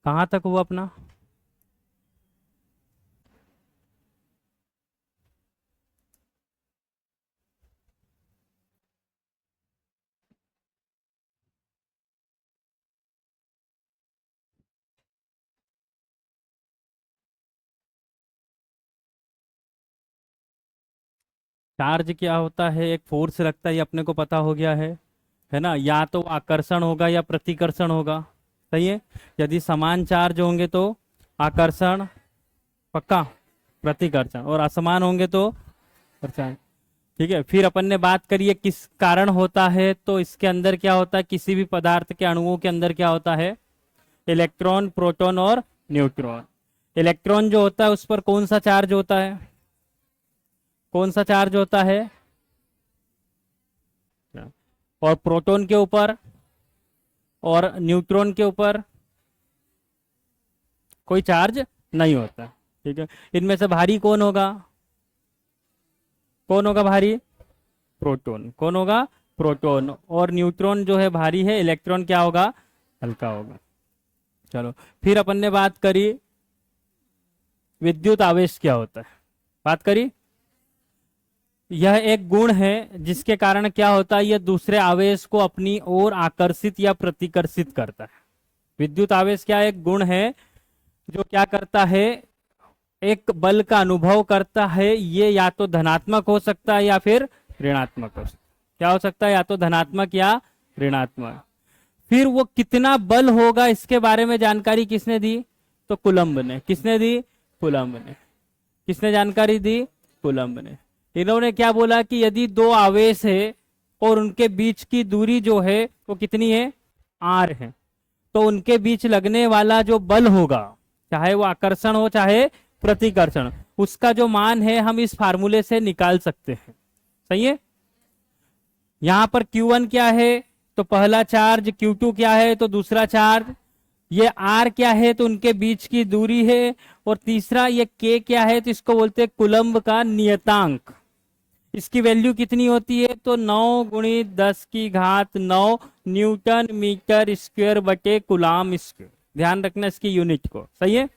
कहाँ तक हुआ अपना? चार्ज क्या होता है? एक फोर्स लगता है, ये अपने को पता हो गया है ना? या तो आकर्षण होगा या प्रतिकर्षण होगा। सही है। यदि समान चार्ज होंगे तो आकर्षण, पक्का, प्रतिकर्षण, और असमान होंगे तो कर्षण। ठीक है। फिर अपन ने बात करी है किस कारण होता है, तो इसके अंदर क्या होता है, किसी भी पदार्थ के अणुओं के अंदर क्या होता है? इलेक्ट्रॉन, प्रोटॉन और न्यूट्रॉन। इलेक्ट्रॉन जो होता है उस पर कौन सा चार्ज होता है? कौन सा चार्ज होता है? और प्रोटॉन के ऊपर और न्यूट्रॉन के ऊपर कोई चार्ज नहीं होता। ठीक है। इनमें से भारी कौन होगा? कौन होगा भारी? प्रोटॉन। कौन होगा? प्रोटॉन। और न्यूट्रॉन जो है भारी है, इलेक्ट्रॉन क्या होगा? हल्का होगा। चलो, फिर अपन ने बात करी विद्युत आवेश क्या होता है। बात करी, यह एक गुण है जिसके कारण क्या होता है, यह दूसरे आवेश को अपनी ओर आकर्षित या प्रतिकर्षित करता है। विद्युत आवेश क्या एक गुण है जो क्या करता है, एक बल का अनुभव करता है। ये या तो धनात्मक हो सकता है या फिर ऋणात्मक हो सकता है। क्या हो सकता है? या तो धनात्मक या ऋणात्मक। फिर वो कितना बल होगा इसके बारे में जानकारी किसने दी? तो कूलम्ब ने। किसने दी? कूलम्ब ने। किसने जानकारी दी? कूलम्ब ने। इन्होंने क्या बोला कि यदि दो आवेश है और उनके बीच की दूरी जो है वो कितनी है? आर है, तो उनके बीच लगने वाला जो बल होगा, चाहे वो आकर्षण हो चाहे प्रतिकर्षण, उसका जो मान है हम इस फार्मूले से निकाल सकते हैं। सही है। यहां पर Q1 क्या है? तो पहला चार्ज। Q2 क्या है? तो दूसरा चार्ज। ये R क्या है? तो उनके बीच की दूरी है। और तीसरा ये K क्या है? तो इसको बोलते हैं कूलम्ब का नियतांक। इसकी वैल्यू कितनी होती है? तो 9 × 10⁻⁹ न्यूटन मीटर स्क्वायर बटे कूलाम स्क्वायर। ध्यान रखना इसकी यूनिट को। सही है।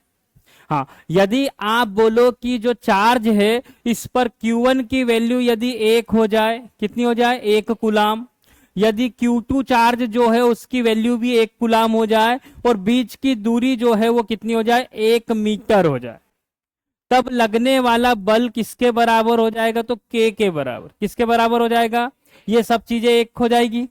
हाँ, यदि आप बोलो कि जो चार्ज है इस पर Q1 की वैल्यू यदि 1 हो जाए, कितनी हो जाए? 1 कूलाम। यदि Q2 चार्ज जो है उसकी वैल्यू भी 1 कूलाम हो जाए और बीच की दूरी जो है वो कितनी हो जाए? 1 मीटर हो जाए, तब लगने वाला बल किसके बराबर हो जाएगा? तो K के बराबर। किसके बराबर हो जाएगा? ये सब चीजें 1 हो जाएगी।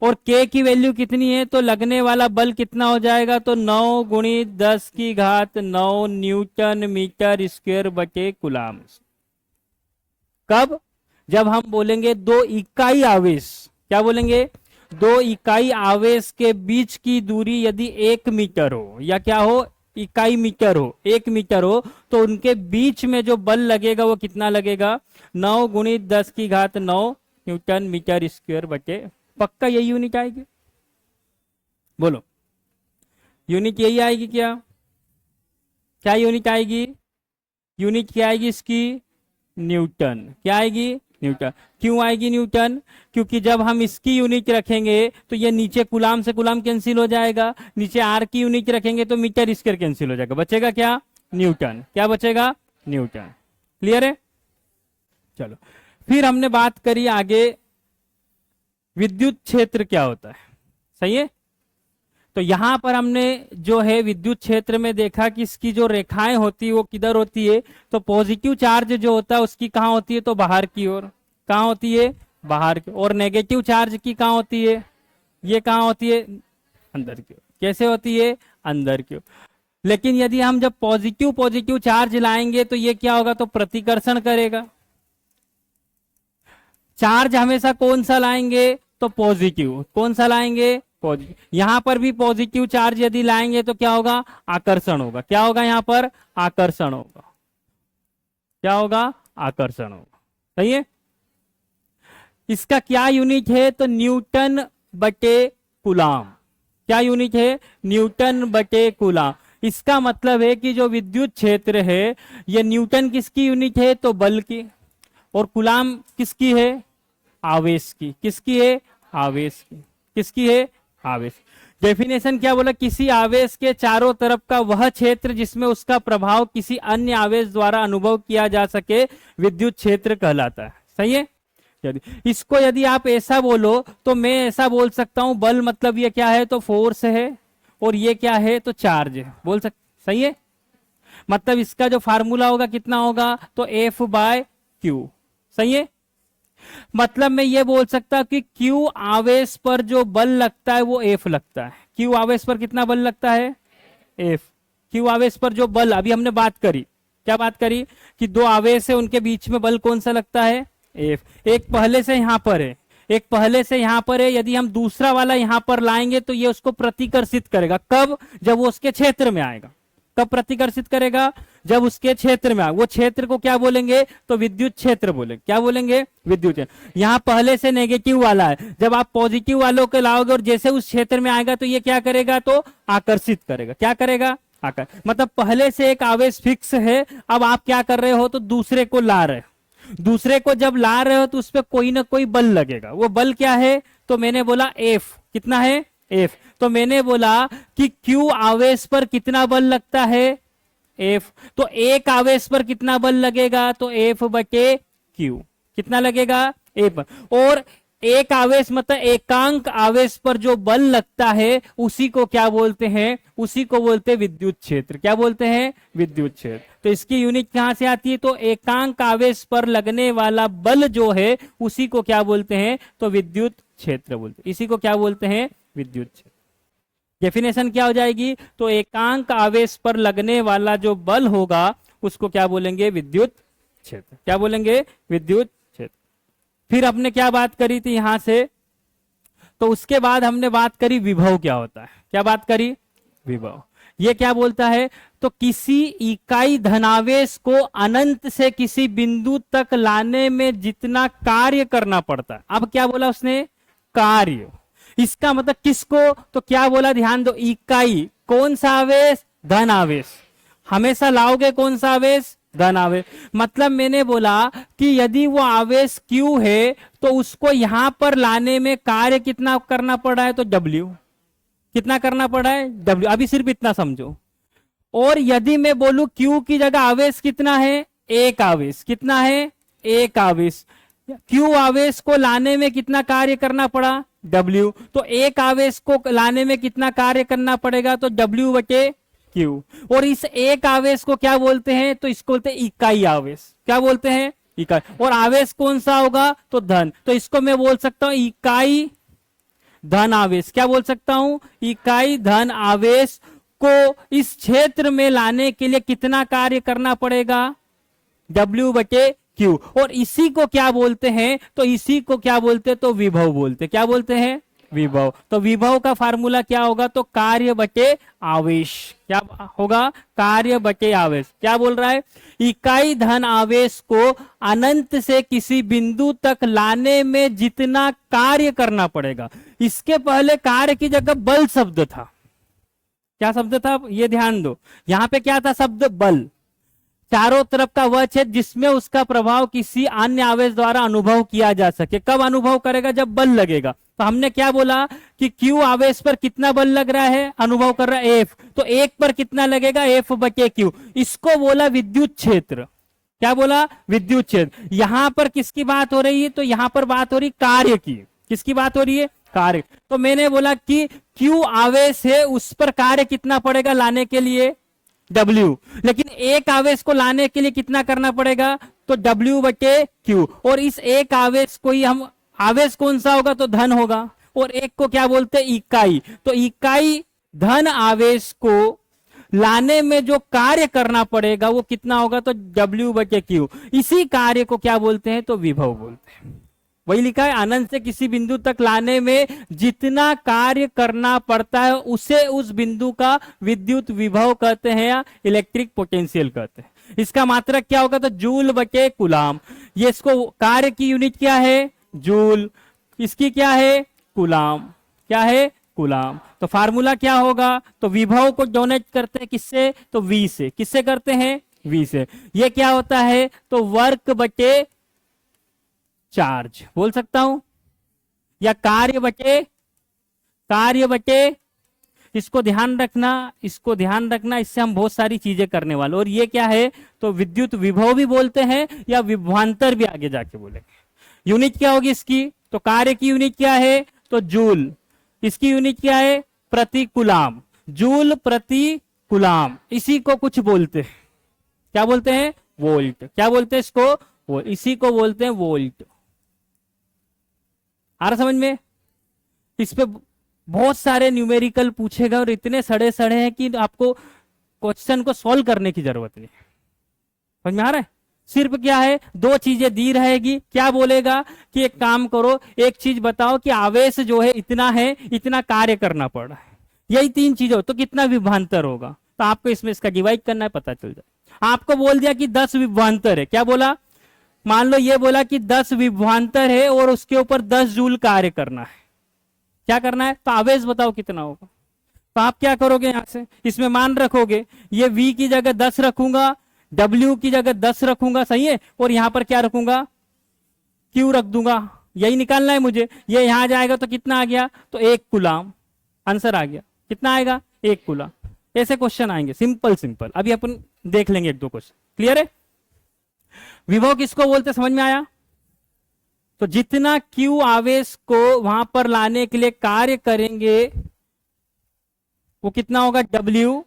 और K की वैल्यू कितनी है? तो लगने वाला बल कितना हो जाएगा? तो 9 × 10⁻⁹ न्यूटन मीटर स्क्वायर बटे कूलाम। कब? जब हम बोलेंगे दो इकाई आवेश। क्या बोलेंगे? दो इकाई आवेश के बीच की दूरी यदि 1 मीटर हो, या क्या हो? इकाई मीटर हो, 1 मीटर हो, तो उनके बीच में जो बल लगेगा वो कितना लगेगा? 9 × 10⁻⁹ न्यूटन मीटर स्क्वायर बटे। पक्का यही यूनिट आएगी? बोलो, यूनिट यही आएगी क्या? क्या यूनिट आएगी? यूनिट क्या आएगी इसकी? न्यूटन। क्या आएगी? न्यूटन। क्यों आएगी न्यूटन? क्योंकि जब हम इसकी यूनिट रखेंगे तो ये नीचे कूलाम से कूलाम कैंसिल हो जाएगा, नीचे आर की यूनिट रखेंगे तो मीटर स्क्वायर कैंसिल हो जाएगा, बचेगा क्या? न्यूटन। क्या बचेगा? न्यूटन। क्लियर है? चलो, फिर हमने बात करी आगे विद्युत क्षेत्र क्या होता है। सही है। तो यहां पर हमने जो है विद्युत क्षेत्र में देखा कि इसकी जो रेखाएं होती है वो किधर होती है? तो पॉजिटिव चार्ज जो होता है उसकी कहां होती है? तो बाहर की ओर। कहां होती है? बाहर की। और नेगेटिव चार्ज की कहां होती है? ये कहां होती है? अंदर की ओर। कैसे होती है? अंदर की ओर। लेकिन यदि हम जब पॉजिटिव पॉजिटिव चार्ज लाएंगे तो ये क्या होगा? तो प्रतिकर्षण करेगा। चार्ज हमेशा कौन सा लाएंगे? तो पॉजिटिव। कौन सा लाएंगे? पॉजिटिव। यहां पर भी पॉजिटिव चार्ज यदि लाएंगे तो क्या होगा? आकर्षण होगा। क्या होगा? यहां पर आकर्षण होगा। क्या होगा? आकर्षण होगा। सही है। इसका क्या यूनिट है? तो न्यूटन बटे कूलाम। क्या यूनिट है? न्यूटन बटे कूलाम। इसका मतलब है कि जो विद्युत क्षेत्र है यह न्यूटन किसकी यूनिट है? तो बल की। और कूलाम किसकी है? आवेश की। किसकी है? आवेश की। किसकी है? आवेश। डेफिनेशन क्या बोला, किसी आवेश के चारों तरफ का वह क्षेत्र जिसमें उसका प्रभाव किसी अन्य आवेश द्वारा अनुभव किया जा सके विद्युत क्षेत्र कहलाता है। सही है। यदि आप ऐसा बोलो तो मैं ऐसा बोल सकता हूं, बल मतलब ये क्या है, तो फोर्स है, और ये क्या है, तो चार्ज है, बोल सकते। सही है। मतलब इसका जो फार्मूला होगा कितना होगा, तो F बाय क्यू। सही है। मतलब मैं ये बोल सकता कि Q आवेश पर जो बल लगता है वो F लगता है। Q आवेश पर कितना बल लगता है, F। Q आवेश पर जो बल अभी हमने बात करी, क्या बात करी, कि दो आवेश है उनके बीच में बल कौन सा लगता है, F। एक पहले से यहां पर है, एक पहले से यहां पर है, यदि हम दूसरा वाला यहां पर लाएंगे तो ये उसको प्रतिकर्षित करेगा। कब, जब वो उसके क्षेत्र में आएगा। कब प्रतिकर्षित करेगा, जब उसके क्षेत्र में आएगा। वो क्षेत्र को क्या बोलेंगे, तो विद्युत क्षेत्र बोलेंगे। क्या बोलेंगे, विद्युत क्षेत्र। यहां पहले से नेगेटिव वाला है, जब आप पॉजिटिव वालों को लाओगे और जैसे उस क्षेत्र में आएगा तो ये क्या करेगा, तो आकर्षित करेगा। क्या करेगा, आकर, मतलब पहले से एक आवेश फिक्स है, अब आप क्या कर रहे हो, तो दूसरे को ला रहे हो। दूसरे को जब ला रहे हो तो उस पर कोई ना कोई बल लगेगा। वो बल क्या है, तो मैंने बोला F। कितना है, F। तो मैंने बोला कि Q आवेश पर कितना बल लगता है, F। तो एक आवेश पर कितना बल लगेगा, तो F बटे Q। कितना लगेगा, F। और एक आवेश मतलब एकांक आवेश पर जो बल लगता है उसी को क्या बोलते हैं, उसी को बोलते हैं विद्युत क्षेत्र। क्या बोलते हैं, विद्युत क्षेत्र। तो इसकी यूनिट कहां से आती है, तो एकांक आवेश पर लगने वाला बल जो है उसी को क्या बोलते हैं, तो विद्युत क्षेत्र बोलते हैं। इसी को क्या बोलते हैं, विद्युत क्षेत्र। डेफिनेशन क्या हो जाएगी, तो एकांक आवेश पर लगने वाला जो बल होगा उसको क्या बोलेंगे, विद्युत क्षेत्र। क्या बोलेंगे, विद्युत क्षेत्र। फिर हमने क्या बात करी थी यहां से, तो उसके बाद हमने बात करी विभव क्या होता है। क्या बात करी, विभव। ये क्या बोलता है, तो किसी इकाई धनावेश को अनंत से किसी बिंदु तक लाने में जितना कार्य करना पड़ता है। अब क्या बोला उसने, कार्य। इसका मतलब किसको, तो क्या बोला, ध्यान दो, इकाई। कौन सा आवेश, धन आवेश। हमेशा लाओगे कौन सा आवेश, धन आवेश। मतलब मैंने बोला कि यदि वो आवेश Q है तो उसको यहां पर लाने में कार्य कितना करना पड़ा है, तो W। कितना करना पड़ा है, W। अभी सिर्फ इतना समझो। और यदि मैं बोलूं Q की जगह आवेश कितना है, एक आवेश। कितना है, एक आवेश। Q आवेश को लाने में कितना कार्य करना पड़ा, W। तो एक आवेश को लाने में कितना कार्य करना पड़ेगा, तो W बटे Q। और इस एक आवेश को क्या बोलते हैं, तो इसको बोलते हैं इकाई आवेश। क्या बोलते हैं, इकाई। और आवेश कौन सा होगा, तो धन। तो इसको मैं बोल सकता हूं इकाई धन आवेश। क्या बोल सकता हूं, इकाई धन आवेश को इस क्षेत्र में लाने के लिए कितना कार्य करना पड़ेगा, W बटे Q। और इसी को क्या बोलते हैं, तो इसी को क्या बोलते हैं, तो विभव बोलते हैं। क्या बोलते हैं, विभव। तो विभव का फार्मूला क्या होगा, तो कार्य बटे आवेश। क्या होगा, कार्य बटे आवेश। क्या बोल रहा है, इकाई धन आवेश को अनंत से किसी बिंदु तक लाने में जितना कार्य करना पड़ेगा। इसके पहले कार्य की जगह बल शब्द था। क्या शब्द था, ये ध्यान दो। यहां पे क्या था शब्द, बल। चारों तरफ का वह क्षेत्र जिसमें उसका प्रभाव किसी अन्य आवेश द्वारा अनुभव किया जा सके। कब अनुभव करेगा, जब बल लगेगा। तो हमने क्या बोला कि Q आवेश पर कितना बल लग रहा है, अनुभव कर रहा है F। तो एक पर कितना लगेगा, F बटे Q। इसको बोला विद्युत क्षेत्र। क्या बोला, विद्युत क्षेत्र। यहां पर किसकी बात हो रही है, तो यहां पर बात हो रही कार्य की। किसकी बात हो रही है, कार्य। तो मैंने बोला कि Q आवेश है, उस पर कार्य कितना पड़ेगा लाने के लिए, W। लेकिन एक आवेश को लाने के लिए कितना करना पड़ेगा, तो W बटे Q। और इस एक आवेश को ही हम, आवेश कौन सा होगा, तो धन होगा। और एक को क्या बोलते हैं, इकाई। तो इकाई धन आवेश को लाने में जो कार्य करना पड़ेगा वो कितना होगा, तो W बटे Q। इसी कार्य को क्या बोलते हैं, तो विभव बोलते हैं। वही लिखा है, अनंत से किसी बिंदु तक लाने में जितना कार्य करना पड़ता है उसे उस बिंदु का विद्युत विभव कहते हैं या इलेक्ट्रिक पोटेंशियल कहते हैं। इसका मात्रक क्या होगा, तो जूल बटे कूलाम। ये इसको कार्य की यूनिट क्या है, जूल। इसकी क्या है, कूलाम। क्या है, कूलाम। तो फार्मूला क्या होगा, तो विभव को डोनेट करते हैं किससे, तो V से। किससे करते हैं, V से। ये क्या होता है, तो वर्क बटे चार्ज बोल सकता हूं, या कार्य बटे इसको ध्यान रखना, इसको ध्यान रखना, इससे हम बहुत सारी चीजें करने वाले। और ये क्या है, तो विद्युत विभव भी बोलते हैं या विभवांतर भी आगे जाके बोलेंगे। यूनिट क्या होगी इसकी, तो कार्य की यूनिट क्या है, तो जूल। इसकी यूनिट क्या है, प्रति कूलाम, जूल प्रति कूलाम। इसी को कुछ बोलते हैं, क्या बोलते हैं, वोल्ट। क्या बोलते हैं इसको, वो इसी को बोलते हैं वोल्ट। आ रहा समझ में। इस पे बहुत सारे न्यूमेरिकल पूछेगा और इतने सड़े सड़े हैं कि आपको क्वेश्चन को सॉल्व करने की जरूरत नहीं। समझ में आ रहा है। सिर्फ क्या है, दो चीजें दी रहेगी, क्या बोलेगा कि एक काम करो, एक चीज बताओ कि आवेश जो है इतना है, इतना कार्य करना पड़ रहा है, यही तीन चीजों, तो कितना विभवांतर होगा। तो आपको इसमें इसका डिवाइड करना है, पता चल जाए। आपको बोल दिया कि 10 विभवांतर है, क्या बोला, मान लो ये बोला कि 10 विभवांतर है और उसके ऊपर 10 जूल कार्य करना है, क्या करना है, तो आवेश बताओ कितना होगा। तो आप क्या करोगे, यहां से इसमें मान रखोगे, ये V की जगह 10 रखूंगा, W की जगह 10 रखूंगा, सही है, और यहां पर क्या रखूंगा, Q रख दूंगा। यही निकालना है मुझे। ये यहां जाएगा तो कितना आ गया, तो 1 कूलाम। आंसर आ गया, कितना आएगा, 1 कूलाम। ऐसे क्वेश्चन आएंगे, सिंपल सिंपल। अभी अपन देख लेंगे एक दो क्वेश्चन। क्लियर है। विभव किसको बोलते, समझ में आया। तो जितना Q आवेश को वहां पर लाने के लिए कार्य करेंगे वो कितना होगा, W।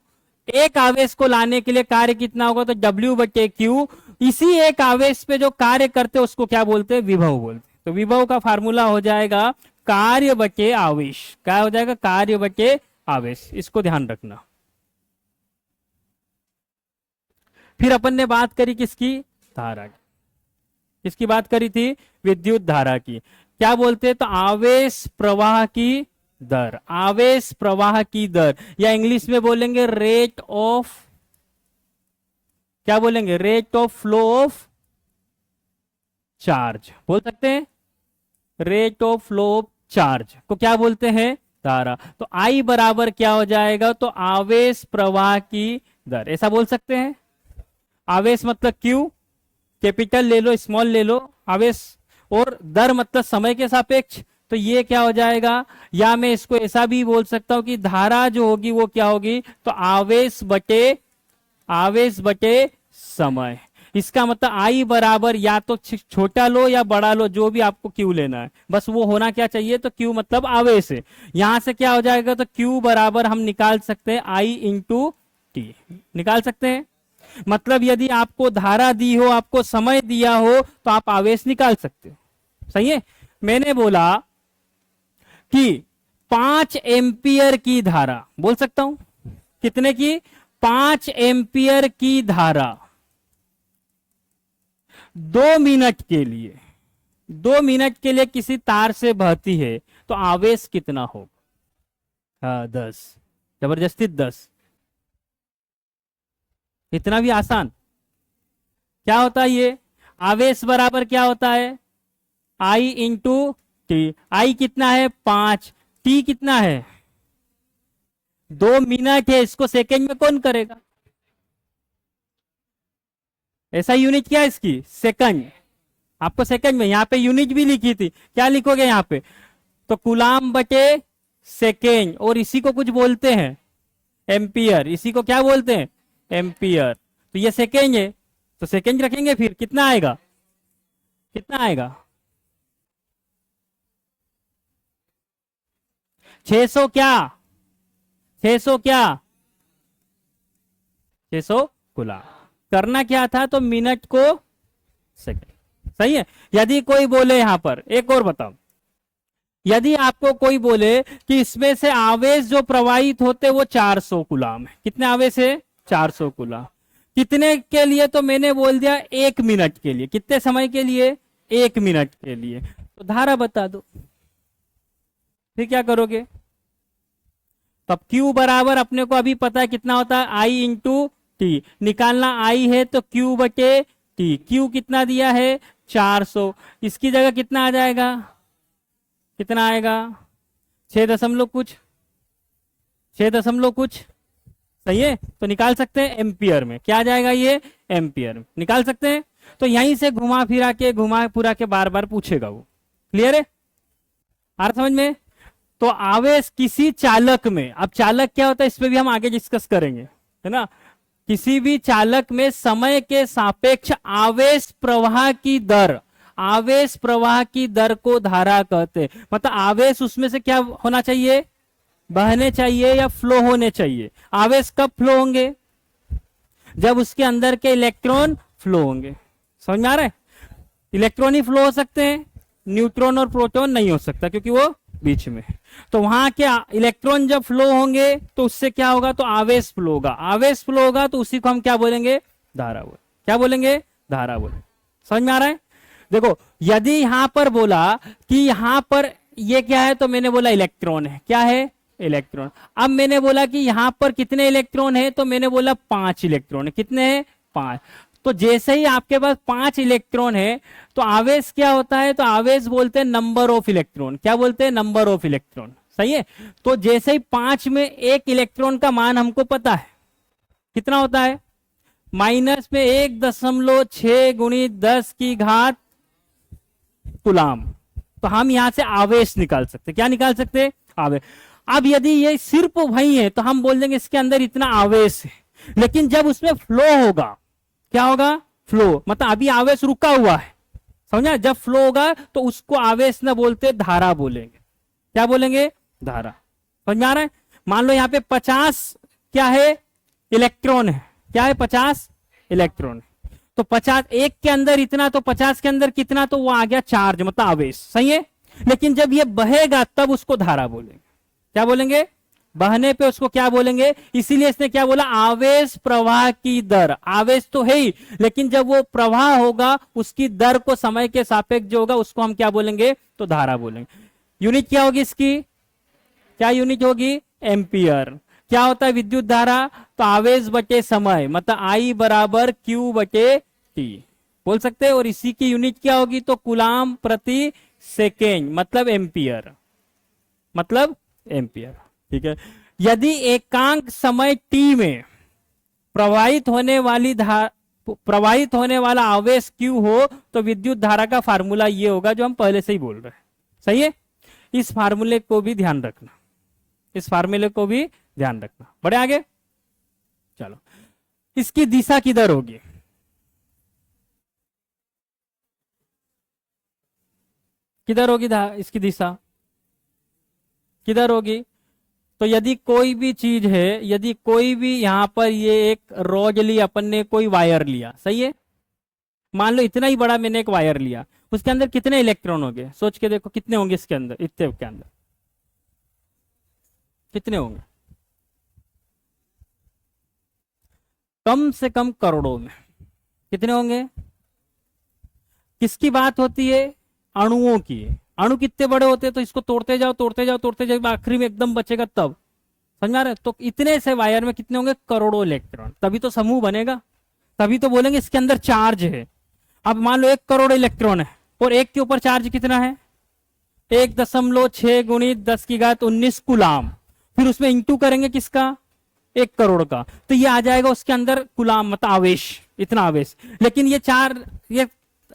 एक आवेश को लाने के लिए कार्य कितना होगा, तो W/Q। इसी एक आवेश पे जो कार्य करते हैं उसको क्या बोलते हैं, विभव बोलते हैं। तो विभव का फार्मूला हो जाएगा कार्य बटे आवेश। क्या हो जाएगा, कार्य बटे आवेश। इसको ध्यान रखना। फिर अपन ने बात करी किसकी, धारा की। किसकी बात करी थी, विद्युत धारा की। क्या बोलते हैं, तो आवेश प्रवाह की दर। आवेश प्रवाह की दर, या इंग्लिश में बोलेंगे रेट ऑफ, क्या बोलेंगे, rate of flow of charge बोल सकते हैं। Rate of flow of charge को क्या बोलते हैं, धारा। तो I बराबर क्या हो जाएगा, तो आवेश प्रवाह की दर, ऐसा बोल सकते हैं। आवेश मतलब Q, कैपिटल ले लो, स्मॉल ले लो, आवेश, और दर मतलब समय के सापेक्ष। तो ये क्या हो जाएगा, या मैं इसको ऐसा भी बोल सकता हूं कि धारा जो होगी वो क्या होगी, तो आवेश बटे समय। इसका मतलब I बराबर या तो छोटा लो या बड़ा लो, जो भी आपको Q लेना है, बस वो होना क्या चाहिए, तो Q मतलब आवेश है। यहां से क्या हो जाएगा, तो Q बराबर हम निकाल सकते हैं I इंटू T, निकाल सकते हैं। मतलब यदि आपको धारा दी हो, आपको समय दिया हो, तो आप आवेश निकाल सकते हो। सही है। मैंने बोला कि 5 एम्पियर की धारा, बोल सकता हूं कितने की, 5 एम्पियर की धारा 2 मिनट के लिए, 2 मिनट के लिए किसी तार से बहती है, तो आवेश कितना होगा, हाँ 10। जबरदस्ती 10। इतना भी आसान। क्या होता है ये, आवेश बराबर क्या होता है, I इंटू टी। I कितना है, 5, T कितना है, 2 मिनट है, इसको सेकेंड में कौन करेगा, ऐसा यूनिट क्या है इसकी, सेकंड। आपको सेकंड में, यहां पे यूनिट भी लिखी थी, क्या लिखोगे यहां पे, तो कूलाम बटे सेकेंड। और इसी को कुछ बोलते हैं एम्पियर, इसी को क्या बोलते हैं, एम्पियर। तो ये सेकेंड है, तो सेकेंड रखेंगे, फिर कितना आएगा, कितना आएगा, 600 क्या, 600 क्या, 600 कूलाम। करना क्या था, तो मिनट को सेकंड। सही है। यदि कोई बोले यहां पर, एक और बताओ, यदि आपको कोई बोले कि इसमें से आवेश जो प्रवाहित होते वो 400 कूलाम है, कितने आवेश है, 400 कूलाम। कितने के लिए, तो मैंने बोल दिया 1 मिनट के लिए। कितने समय के लिए, 1 मिनट के लिए। तो धारा बता दो, फिर क्या करोगे, तब Q बराबर अपने को अभी पता है कितना होता है, I इंटू टी। निकालना I है तो Q बटे टी। Q कितना दिया है, 400। इसकी जगह कितना आ जाएगा, कितना आएगा, 6 दशमलव कुछ, 6 दशमलव कुछ। सही है। तो निकाल सकते हैं एम्पियर में, क्या आ जाएगा ये, एम्पियर में निकाल सकते हैं। तो यहीं से घुमा फिरा के बार बार पूछेगा वो। क्लियर है, आ रहा समझ में। तो आवेश किसी चालक में, अब चालक क्या होता है इस पे भी हम आगे डिस्कस करेंगे, है ना। किसी भी चालक में समय के सापेक्ष आवेश प्रवाह की दर, आवेश प्रवाह की दर को धारा कहते हैं। मतलब आवेश उसमें से क्या होना चाहिए, बहने चाहिए या फ्लो होने चाहिए। आवेश कब फ्लो होंगे, जब उसके अंदर के इलेक्ट्रॉन फ्लो होंगे। समझ में आ रहा है, इलेक्ट्रॉन ही फ्लो हो सकते हैं, न्यूट्रॉन और प्रोटॉन नहीं हो सकता क्योंकि वो बीच में। तो वहां के इलेक्ट्रॉन जब फ्लो होंगे तो उससे क्या होगा, तो आवेश फ्लो होगा। आवेश फ्लो होगा तो उसी को हम क्या बोलेंगे, धारा बोले। क्या बोलेंगे, धारा बोले। समझ में आ रहा है। देखो यदि यहां पर बोला कि यहां पर ये क्या है, तो मैंने बोला इलेक्ट्रॉन है। क्या है, इलेक्ट्रॉन। अब मैंने बोला कि यहां पर कितने इलेक्ट्रॉन है, तो मैंने बोला 5 इलेक्ट्रॉन है। कितने हैं, 5। तो जैसे ही आपके पास 5 इलेक्ट्रॉन है तो आवेश क्या होता है, तो आवेश बोलते हैं नंबर ऑफ इलेक्ट्रॉन। क्या बोलते हैं, नंबर ऑफ इलेक्ट्रॉन। सही है। तो जैसे ही 5 में एक इलेक्ट्रॉन का मान हमको पता है कितना होता है, माइनस में 1.6 गुणित 10 की घात कूलाम। तो हम यहां से आवेश निकाल सकते। क्या निकाल सकते, आवेश। अब यदि ये सिर्फ वही है तो हम बोल देंगे इसके अंदर इतना आवेश है। लेकिन जब उसमें फ्लो होगा, क्या होगा, फ्लो, मतलब अभी आवेश रुका हुआ है। समझा, जब फ्लो होगा तो उसको आवेश न बोलते धारा बोलेंगे। क्या बोलेंगे, धारा। समझ में आ रहा है। मान लो यहाँ पे 50 क्या है, इलेक्ट्रॉन है। क्या है, 50 इलेक्ट्रॉन है। तो 50 एक के अंदर इतना, तो 50 के अंदर कितना, तो वो आ गया चार्ज, मतलब आवेश। सही है। लेकिन जब ये बहेगा तब उसको धारा बोलेंगे। क्या बोलेंगे, बहने पे उसको क्या बोलेंगे। इसीलिए इसने क्या बोला, आवेश प्रवाह की दर। आवेश तो है ही, लेकिन जब वो प्रवाह होगा उसकी दर को समय के सापेक्ष जो होगा उसको हम क्या बोलेंगे, तो धारा बोलेंगे। यूनिट क्या होगी इसकी, क्या यूनिट होगी, एम्पियर। क्या होता है विद्युत धारा, तो आवेश बटे समय, मतलब आई बराबर क्यू बटे टी बोल सकते हैं। और इसी की यूनिट क्या होगी, तो कूलाम प्रति सेकेंड, मतलब एम्पियर, मतलब एम्पियर। ठीक है। यदि एकांक समय t में प्रवाहित होने वाला आवेश q हो तो विद्युत धारा का फार्मूला ये होगा जो हम पहले से ही बोल रहे हैं। सही है। इस फार्मूले को भी ध्यान रखना, इस फार्मूले को भी ध्यान रखना। बढ़े आगे, चलो। इसकी दिशा किधर होगी, किधर होगी इसकी दिशा किधर होगी। तो यदि कोई भी चीज है, यदि कोई भी यहां पर ये एक रोज ली अपन ने, कोई वायर लिया, सही है। मान लो इतना ही बड़ा मैंने एक वायर लिया, उसके अंदर कितने इलेक्ट्रॉन होंगे, सोच के देखो कितने होंगे इसके अंदर, इतने के अंदर कितने होंगे, कम से कम करोड़ों में। कितने होंगे, किसकी बात होती है, अणुओं की। अणु कितने बड़े होते हैं, तो इसको तोड़ते जाओ तोड़ते जाओ तोड़ते जाओ, आखिरी में एकदम बचेगा तब। समझ आ रहे, तो इतने से वायर में कितने होंगे, करोड़ों इलेक्ट्रॉन, तभी तो समूह बनेगा, तभी तो बोलेंगे इसके अंदर चार्ज है। अब मान लो 1 करोड़ इलेक्ट्रॉन है और एक के ऊपर चार्ज कितना है, 1.6 गुणित 10 की घात 19 कूलाम। फिर उसमें इंटू करेंगे किसका, 1 करोड़ का, तो ये आ जाएगा उसके अंदर कूलाम, मतलब आवेश, इतना आवेश। लेकिन ये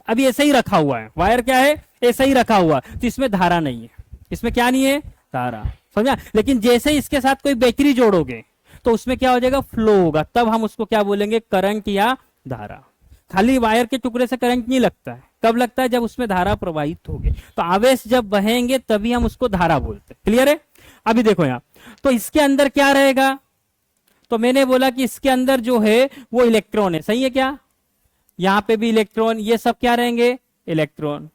अभी ऐसा ही रखा हुआ है, वायर क्या है, ऐसा ही रखा हुआ, तो इसमें धारा नहीं है। इसमें क्या नहीं है, धारा। समझा। लेकिन जैसे ही इसके साथ कोई बैटरी जोड़ोगे तो उसमें क्या हो जाएगा, फ्लो होगा, तब हम उसको क्या बोलेंगे, करंट या धारा। खाली वायर के टुकड़े से करंट नहीं लगता है, कब लगता है, जब उसमें धारा प्रवाहित होगी। तो आवेश जब बहेंगे तभी हम उसको धारा बोलते हैं। क्लियर है। अभी देखो यहां, तो इसके अंदर क्या रहेगा, तो मैंने बोला कि इसके अंदर जो है वो इलेक्ट्रॉन है। सही है क्या, यहां पे भी इलेक्ट्रॉन, ये सब क्या रहेंगे, इलेक्ट्रॉन।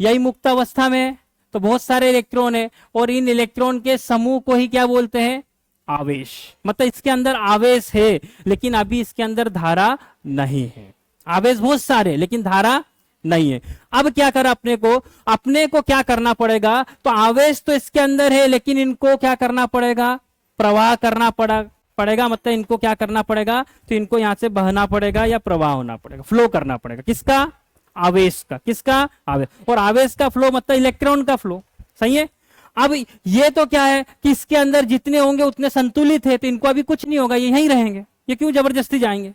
यही मुक्त अवस्था में तो बहुत सारे इलेक्ट्रॉन है, और इन इलेक्ट्रॉन के समूह को ही क्या बोलते हैं, आवेश। मतलब इसके अंदर आवेश है लेकिन अभी इसके अंदर धारा नहीं है। आवेश बहुत सारे लेकिन धारा नहीं है। अब क्या करा, अपने को क्या करना पड़ेगा, तो आवेश तो इसके अंदर है लेकिन इनको क्या करना पड़ेगा, प्रवाह करना पड़ेगा। मतलब इनको क्या करना पड़ेगा, तो इनको यहां से बहना पड़ेगा या प्रवाह होना पड़ेगा, फ्लो करना पड़ेगा। किसका, आवेश का। किसका, आवेश। और आवेश का फ्लो मतलब इलेक्ट्रॉन का फ्लो। सही है। अब ये तो क्या है कि इसके अंदर जितने होंगे उतने संतुलित है, तो इनको अभी कुछ नहीं होगा, ये यहीं रहेंगे, ये क्यों जबरदस्ती जाएंगे।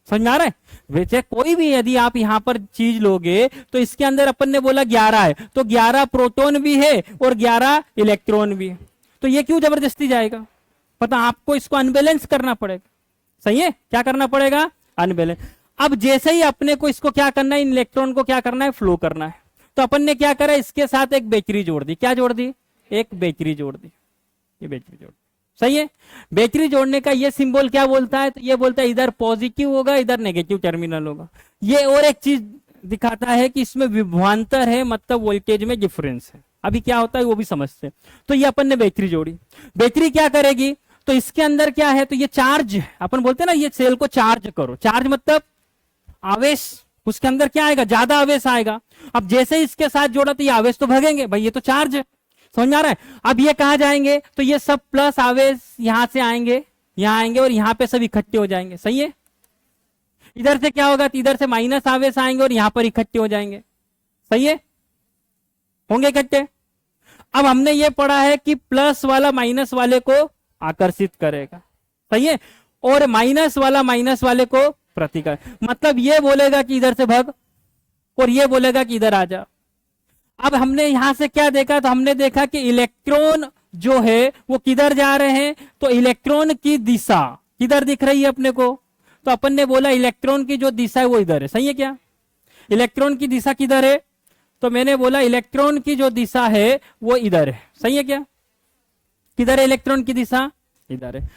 समझ में आ रहा है? वैसे कोई भी यदि आप यहां पर चीज लोगे तो इसके अंदर अपन ने बोला 11 है, तो 11 प्रोटॉन भी है और 11 इलेक्ट्रॉन भी है, तो ये क्यों जबरदस्ती जाएगा? पता, आपको इसको अनबैलेंस करना पड़ेगा। सही है, क्या करना पड़ेगा? अनबैलेंस। अब जैसे ही अपने को इसको क्या करना है, इन इलेक्ट्रॉन को क्या करना है, फ्लो करना है, तो अपन ने क्या करा, इसके साथ एक बैटरी जोड़ दी। क्या जोड़ दी? एक बैटरी जोड़ दी। ये बैटरी जोड़, सही है। बैटरी जोड़ने का ये सिंबल क्या बोलता है? तो ये बोलता है इधर पॉजिटिव होगा, इधर नेगेटिव टर्मिनल होगा। ये और एक चीज दिखाता है कि इसमें विभवांतर है, मतलब वोल्टेज में डिफरेंस है। अभी क्या होता है वो भी समझते हैं। तो ये अपन ने बैटरी जोड़ी। बैटरी क्या करेगी? तो इसके अंदर क्या है, तो ये चार्ज, अपन बोलते हैं ना, ये सेल को चार्ज करो। चार्ज मतलब आवेश, उसके अंदर क्या आएगा? ज्यादा आवेश आएगा। अब जैसे इसके साथ जोड़ा तो ये आवेश तो भगेंगे भाई, ये तो चार्ज है। समझ में आ रहा है? अब ये कहां जाएंगे? तो ये सब प्लस आवेश यहां से आएंगे, यहां आएंगे और यहां पे सब इकट्ठे हो जाएंगे। सही है। इधर से क्या होगा? तो इधर से माइनस आवेश आएंगे और यहां पर इकट्ठे हो जाएंगे। सही है, होंगे इकट्ठे। अब हमने ये पढ़ा है कि प्लस वाला माइनस वाले को आकर्षित करेगा। सही है, और माइनस वाला माइनस वाले को प्रतिकार, मतलब ये बोलेगा कि इधर से भग और ये बोलेगा कि इधर आ जा। अब हमने यहां से क्या देखा? तो हमने देखा कि इलेक्ट्रॉन जो है वो किधर जा रहे हैं, तो इलेक्ट्रॉन की दिशा किधर दिख रही है अपने को? तो अपन ने बोला इलेक्ट्रॉन की जो दिशा है वो इधर है। सही है क्या? इलेक्ट्रॉन की दिशा किधर है? तो मैंने बोला इलेक्ट्रॉन की जो दिशा है वो इधर है। सही है क्या? किधर है इलेक्ट्रॉन की दिशा? इधर है।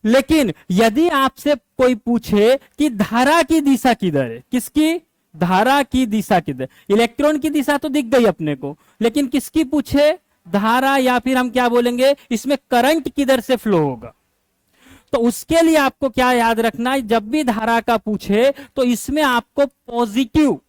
लेकिन यदि आपसे कोई पूछे कि धारा की दिशा किधर है, किसकी? धारा की दिशा किधर? इलेक्ट्रॉन की दिशा तो दिख गई अपने को, लेकिन किसकी पूछे? धारा, या फिर हम क्या बोलेंगे, इसमें करंट किधर से फ्लो होगा। तो उसके लिए आपको क्या याद रखना है, जब भी धारा का पूछे तो इसमें आपको पॉजिटिव,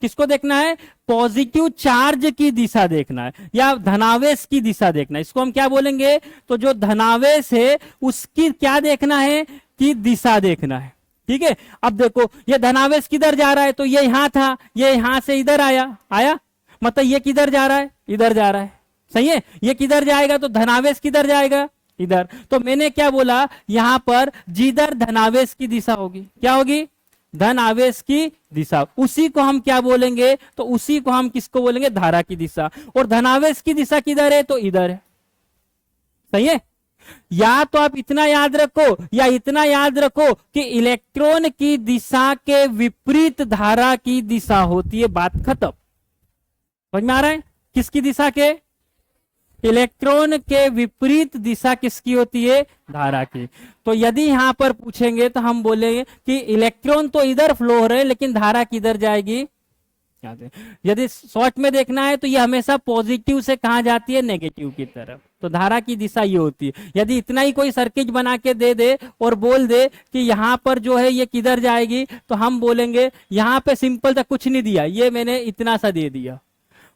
किसको देखना है? पॉजिटिव चार्ज की दिशा देखना है, या धनावेश की दिशा देखना है। इसको हम क्या बोलेंगे? तो जो धनावेश है उसकी क्या देखना है, कि दिशा देखना है। ठीक है। अब देखो ये धनावेश किधर जा रहा है, तो ये यहां था, ये यहां से इधर आया, मतलब ये किधर जा रहा है? इधर जा रहा है। सही है। ये किधर जाएगा? तो धनावेश किधर जाएगा? इधर। तो मैंने क्या बोला, यहां पर जिधर धनावेश की दिशा होगी, क्या होगी? धन आवेश की दिशा, उसी को हम क्या बोलेंगे? तो उसी को हम किसको बोलेंगे? धारा की दिशा। और धनावेश की दिशा किधर है? तो इधर है। सही है। या तो आप इतना याद रखो, या इतना याद रखो कि इलेक्ट्रॉन की दिशा के विपरीत धारा की दिशा होती है। बात खत्म। समझ में आ रहा है? किसकी दिशा के? इलेक्ट्रॉन के विपरीत दिशा किसकी होती है? धारा की। तो यदि यहां पर पूछेंगे तो हम बोलेंगे कि इलेक्ट्रॉन तो इधर फ्लो हो रहे हैं, लेकिन धारा किधर जाएगी? यदि शॉर्ट में देखना है तो ये हमेशा पॉजिटिव से कहां जाती है? नेगेटिव की तरफ। तो धारा की दिशा ये होती है। यदि इतना ही कोई सर्किट बना के दे दे और बोल दे कि यहां पर जो है ये किधर जाएगी, तो हम बोलेंगे यहां पे सिंपल था, कुछ नहीं दिया, ये मैंने इतना सा दे दिया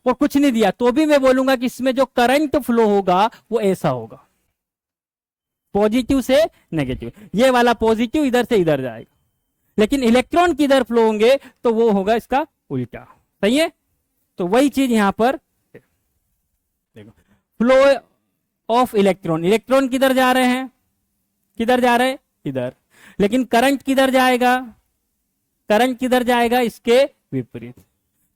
और कुछ नहीं दिया, तो भी मैं बोलूंगा कि इसमें जो करंट फ्लो होगा वो ऐसा होगा, पॉजिटिव से नेगेटिव। ये वाला पॉजिटिव इधर से इधर जाएगा, लेकिन इलेक्ट्रॉन किधर फ्लो होंगे तो वो होगा इसका उल्टा। सही है। तो वही चीज यहां पर देखो, फ्लो ऑफ इलेक्ट्रॉन, इलेक्ट्रॉन किधर जा रहे हैं? किधर जा रहे हैं? इधर। लेकिन करंट किधर जाएगा? करंट किधर जाएगा? इसके विपरीत।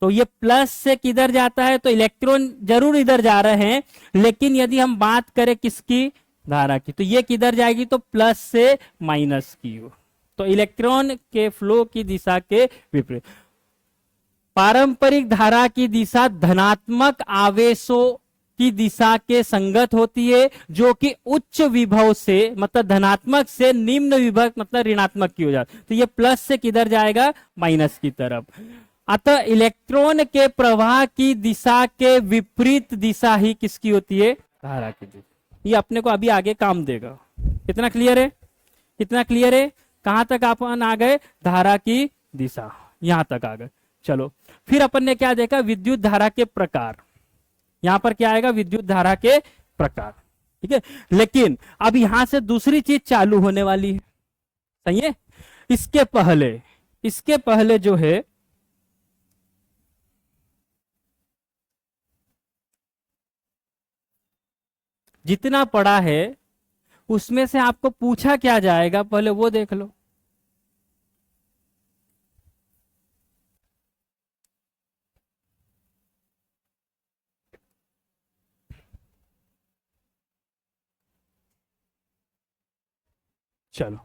तो ये प्लस से किधर जाता है? तो इलेक्ट्रॉन जरूर इधर जा रहे हैं, लेकिन यदि हम बात करें किसकी? धारा की, तो ये किधर जाएगी? तो प्लस से माइनस की ओर। तो इलेक्ट्रॉन के फ्लो की दिशा के विपरीत। पारंपरिक धारा की दिशा धनात्मक आवेशों की दिशा के संगत होती है, जो कि उच्च विभव से, मतलब धनात्मक से निम्न विभव मतलब ऋणात्मक की हो जाती। तो ये प्लस से किधर जाएगा? माइनस की तरफ। अतः इलेक्ट्रॉन के प्रवाह की दिशा के विपरीत दिशा ही किसकी होती है? धारा की दिशा। ये अपने को अभी आगे काम देगा। कितना क्लियर है? कितना क्लियर है? कहां तक अपन आ गए? धारा की दिशा, यहां तक आ गए। चलो फिर अपन ने क्या देखा? विद्युत धारा के प्रकार। यहां पर क्या आएगा? विद्युत धारा के प्रकार। ठीक है। लेकिन अब यहां से दूसरी चीज चालू होने वाली है। सही है। इसके पहले जो है, जितना पढ़ा है उसमें से आपको पूछा क्या जाएगा, पहले वो देख लो। चलो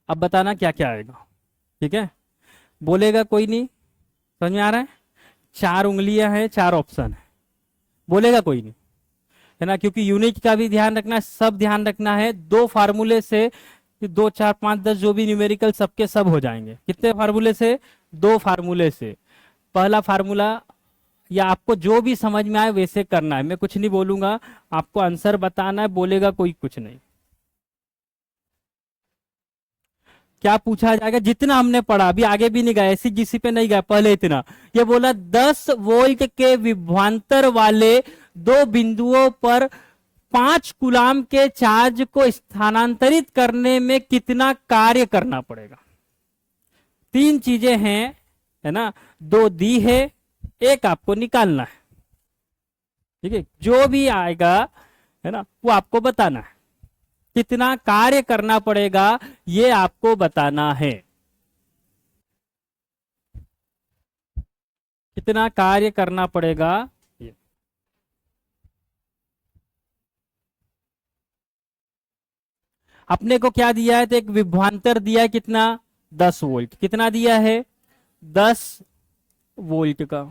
अब बताना क्या क्या आएगा, ठीक है। बोलेगा कोई नहीं, समझ में आ रहा है। 4 उंगलियां हैं, 4 ऑप्शन है, बोलेगा कोई नहीं, है ना, क्योंकि यूनिट का भी ध्यान रखना है, सब ध्यान रखना है। 2 फार्मूले से 2 4 5 10 जो भी न्यूमेरिकल सबके सब हो जाएंगे। कितने फार्मूले से? 2 फार्मूले से। पहला फार्मूला, या आपको जो भी समझ में आए वैसे करना है, मैं कुछ नहीं बोलूंगा, आपको आंसर बताना है, बोलेगा कोई कुछ नहीं। क्या पूछा जाएगा? जितना हमने पढ़ा, अभी आगे भी नहीं गया, ऐसी जीसी पे नहीं गया, पहले इतना। ये बोला 10 वोल्ट के विभवांतर वाले 2 बिंदुओं पर 5 कूलाम के चार्ज को स्थानांतरित करने में कितना कार्य करना पड़ेगा। 3 चीजें हैं, है ना, 2 दी है, एक आपको निकालना है, ठीक है। जो भी आएगा, है ना, वो आपको बताना है। कितना कार्य करना पड़ेगा ये आपको बताना है। कितना कार्य करना पड़ेगा ये। अपने को क्या दिया है? तो एक विभवांतर दिया है, कितना? 10 वोल्ट। कितना दिया है? 10 वोल्ट का।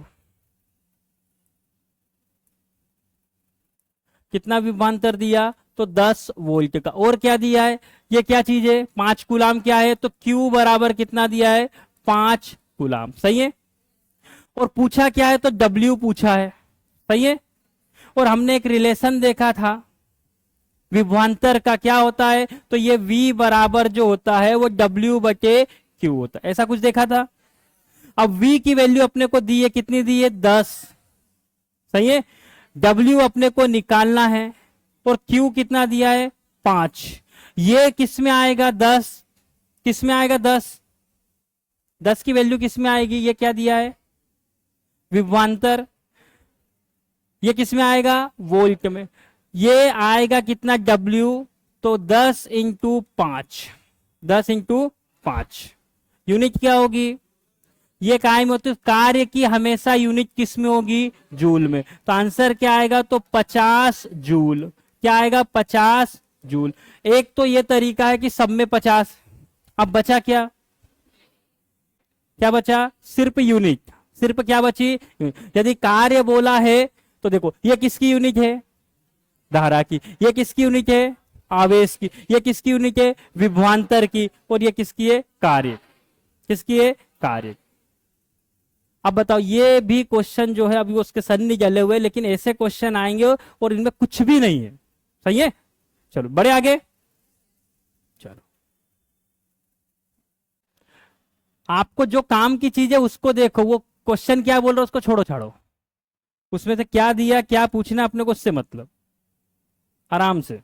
कितना विभवांतर दिया? तो 10 वोल्ट का। और क्या दिया है? ये क्या चीज है? 5 कूलाम। क्या है? तो Q बराबर कितना दिया है? 5 कूलाम। सही है। और पूछा क्या है? तो W पूछा है। सही है। और हमने एक रिलेशन देखा था विभवांतर का, क्या होता है? तो ये V बराबर जो होता है वो W बटे Q होता है, ऐसा कुछ देखा था। अब V की वैल्यू अपने को दी है, कितनी दी है? 10। सही है। W अपने को निकालना है, और Q कितना दिया है? 5। ये किस में आएगा? 10। किस में आएगा? 10। 10 की वैल्यू किस में आएगी? ये क्या दिया है? विभवांतर। ये किस में आएगा? वोल्ट में। ये आएगा कितना? W। तो 10 इंटू 5, 10 इंटू 5। यूनिट क्या होगी? ये कायम होती है कार्य की, हमेशा यूनिट किस में होगी? जूल में। तो आंसर क्या आएगा? तो 50 जूल। क्या आएगा? 50 जूल। एक तो ये तरीका है कि सब में 50। अब बचा क्या? क्या बचा? सिर्फ यूनिट। सिर्फ क्या बची? यदि कार्य बोला है तो देखो, ये किसकी यूनिट है? धारा की। ये किसकी यूनिट है? आवेश की। ये किसकी यूनिट है? विभवांतर की। और ये किसकी है? कार्य। किसकी है? कार्य। अब बताओ, ये भी क्वेश्चन जो है, अभी उसके सन नहीं जले हुए, लेकिन ऐसे क्वेश्चन आएंगे और इनमें कुछ भी नहीं है। सही है। चलो बड़े आगे। चलो, आपको जो काम की चीज है उसको देखो, वो क्वेश्चन क्या बोल रहा है उसको छोड़ो छाड़ो, उसमें से क्या दिया, क्या पूछना अपने को, उससे मतलब आराम से।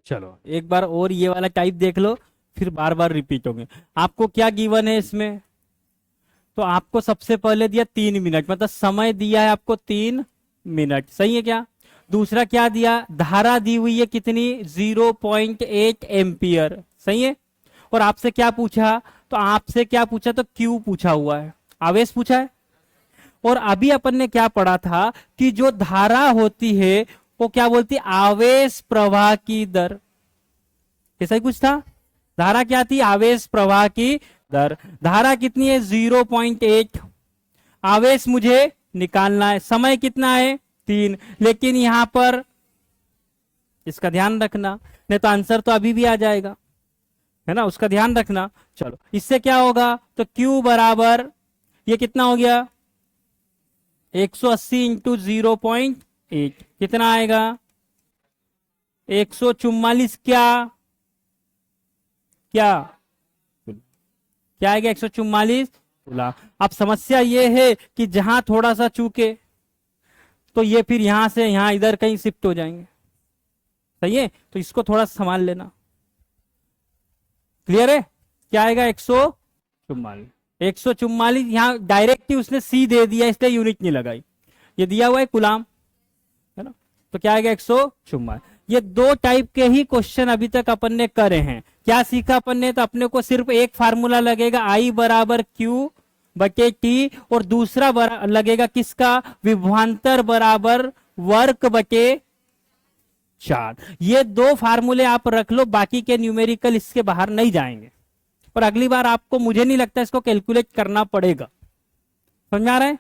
चलो एक बार और ये वाला टाइप देख लो, फिर बार बार रिपीट होंगे। आपको क्या गिवन है इसमें? तो आपको सबसे पहले दिया 3 मिनट, मतलब समय दिया है आपको 3 मिनट। सही है क्या? दूसरा क्या दिया? धारा दी हुई है कितनी? 0.8 एम्पियर। सही है। और आपसे क्या पूछा? तो आपसे क्या पूछा? तो क्यू पूछा हुआ है, आवेश पूछा है। और अभी अपन ने क्या पढ़ा था कि जो धारा होती है वो क्या बोलती है? आवेश प्रवाह की दर। ऐसा ही कुछ था। धारा क्या थी? आवेश प्रवाह की दर। धारा कितनी है? 0.8। आवेश मुझे निकालना है, समय कितना है? 3। लेकिन यहां पर इसका ध्यान रखना, नहीं तो आंसर तो अभी भी आ जाएगा। है ना, उसका ध्यान रखना। चलो इससे क्या होगा, तो Q बराबर ये कितना हो गया 180 इंटू 0.8 कितना आएगा 144 क्या क्या क्या आएगा 144 कूलम। अब समस्या ये है कि जहां थोड़ा सा चूके तो ये फिर यहां से यहां इधर कहीं शिफ्ट हो जाएंगे, सही है, तो इसको थोड़ा संभाल लेना। क्लियर है, क्या आएगा 144। 144 यहाँ डायरेक्ट ही उसने सी दे दिया इसलिए यूनिट नहीं लगाई, ये दिया हुआ है गुलाम, है ना, तो क्या आएगा 144। ये दो टाइप के ही क्वेश्चन अभी तक अपन ने करे हैं। क्या सीखा अपन ने, तो अपने को सिर्फ एक फार्मूला लगेगा आई बराबर क्यू बटे टी, और दूसरा लगेगा किसका, विभवांतर बराबर वर्क बटे 4। ये दो फार्मूले आप रख लो, बाकी के न्यूमेरिकल इसके बाहर नहीं जाएंगे, और अगली बार आपको मुझे नहीं लगता इसको कैलकुलेट करना पड़ेगा। समझ में आ रहा है,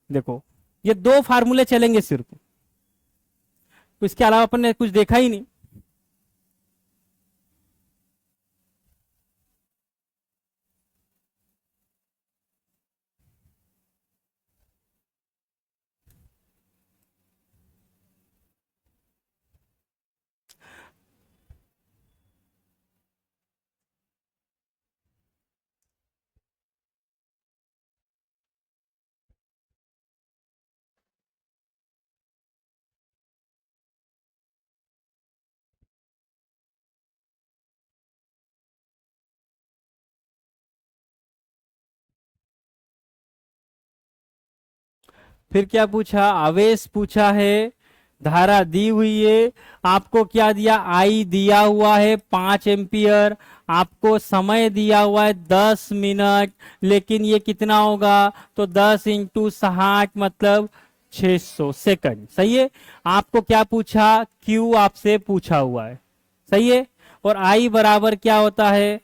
देखो ये दो फार्मूले चलेंगे सिर्फ, तो इसके अलावा अपन ने कुछ देखा ही नहीं। फिर क्या पूछा, आवेश पूछा है, धारा दी हुई है, आपको क्या दिया, आई दिया हुआ है 5 एम्पियर, आपको समय दिया हुआ है 10 मिनट, लेकिन ये कितना होगा, तो 10 इंटू 60 मतलब 600 सेकंड, सही है। आपको क्या पूछा, क्यू आपसे पूछा हुआ है, सही है, और आई बराबर क्या होता है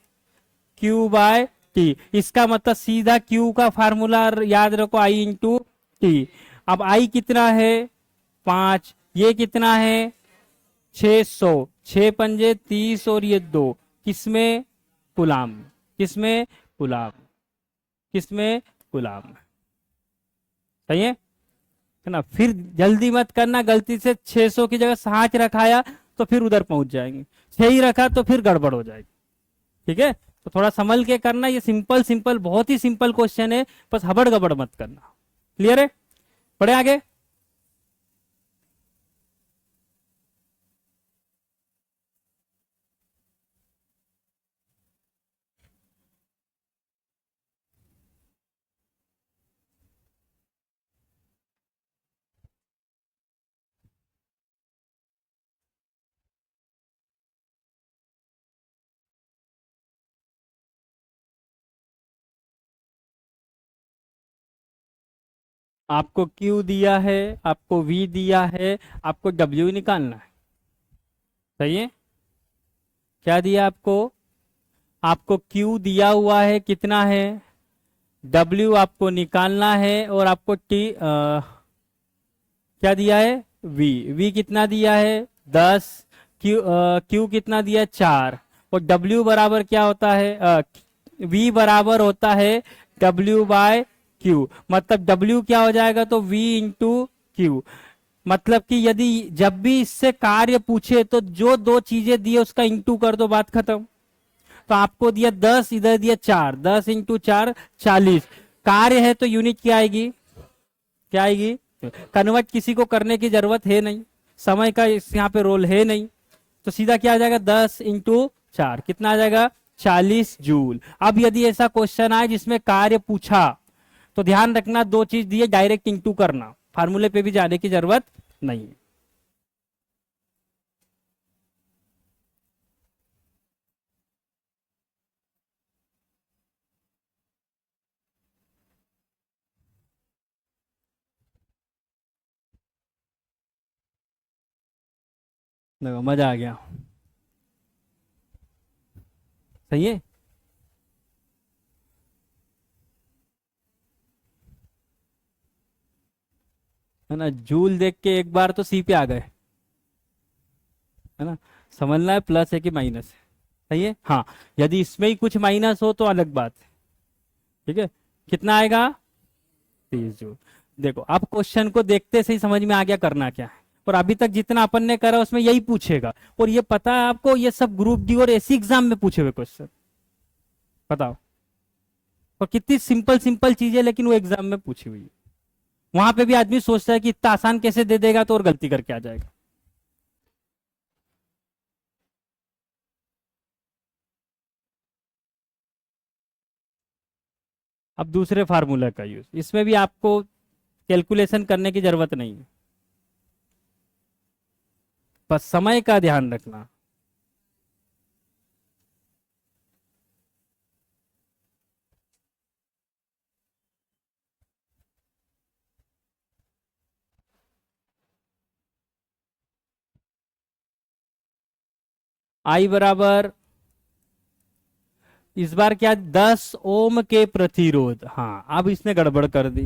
क्यू बाय टी, इसका मतलब सीधा क्यू का फार्मूला याद रखो, आई इंटू टी। अब आई कितना है 5, ये कितना है 600, 6 पंजे 30 और ये 2, किसमें गुलाम, किसमें गुलाम, किसमें गुलाम, सही है ना। फिर जल्दी मत करना, गलती से 600 की जगह 60 रखाया तो फिर उधर पहुंच जाएंगे, 6 ही रखा तो फिर गड़बड़ हो जाएगी, ठीक है, तो थोड़ा संभल के करना। ये सिंपल सिंपल बहुत ही सिंपल क्वेश्चन है, बस हबड़ गबड़ मत करना। क्लियर है, पढ़े आगे। आपको Q दिया है, आपको V दिया है, आपको W निकालना है, सही है। क्या दिया आपको, आपको Q दिया हुआ है कितना है, W आपको निकालना है, और आपको क्या दिया है V कितना दिया है 10, Q कितना दिया है 4, और W बराबर क्या होता है, V बराबर होता है W बाय Q, मतलब W क्या हो जाएगा, तो V इंटू Q, मतलब कि यदि जब भी इससे कार्य पूछे तो जो दो चीजें दिए उसका इंटू कर दो, बात खत्म। तो आपको दिया 10, इधर दिया 4, 10 इंटू 4 40, कार्य है तो यूनिट क्या आएगी, क्या आएगी, कन्वर्ट किसी को करने की जरूरत है नहीं, समय का इस यहाँ पे रोल है नहीं, तो सीधा क्या आ जाएगा 10 इंटू 4 कितना आ जाएगा 40 जूल। अब यदि ऐसा क्वेश्चन आए जिसमें कार्य पूछा तो ध्यान रखना, दो चीज दिए डायरेक्ट इंटू करना, फार्मूले पे भी जाने की जरूरत नहीं है। देखो मजा आ गया, सही है ना। जूल देख के एक बार तो सी पे आ गए, है ना, समझना है प्लस है कि माइनस है। सही है। हाँ, यदि इसमें ही कुछ माइनस हो तो अलग बात है। ठीक है, कितना आएगा? 30 जूल। देखो, अब क्वेश्चन को देखते से ही समझ में आ गया करना क्या है। और अभी तक जितना अपन ने करा उसमें यही पूछेगा। और ये पता है आपको, ये सब ग्रुप डी और एसी एग्जाम में पूछे हुए क्वेश्चन। बताओ। और कितनी सिंपल सिंपल चीजें, लेकिन वो एग्जाम में पूछी हुई है। वहां पे भी आदमी सोचता है कि इतना आसान कैसे दे देगा, तो और गलती करके आ जाएगा। अब दूसरे फार्मूला का यूज, इसमें भी आपको कैलकुलेशन करने की जरूरत नहीं है, बस समय का ध्यान रखना। आई बराबर, इस बार क्या, 10 ओम के प्रतिरोध। हाँ, अब इसने गड़बड़ कर दी,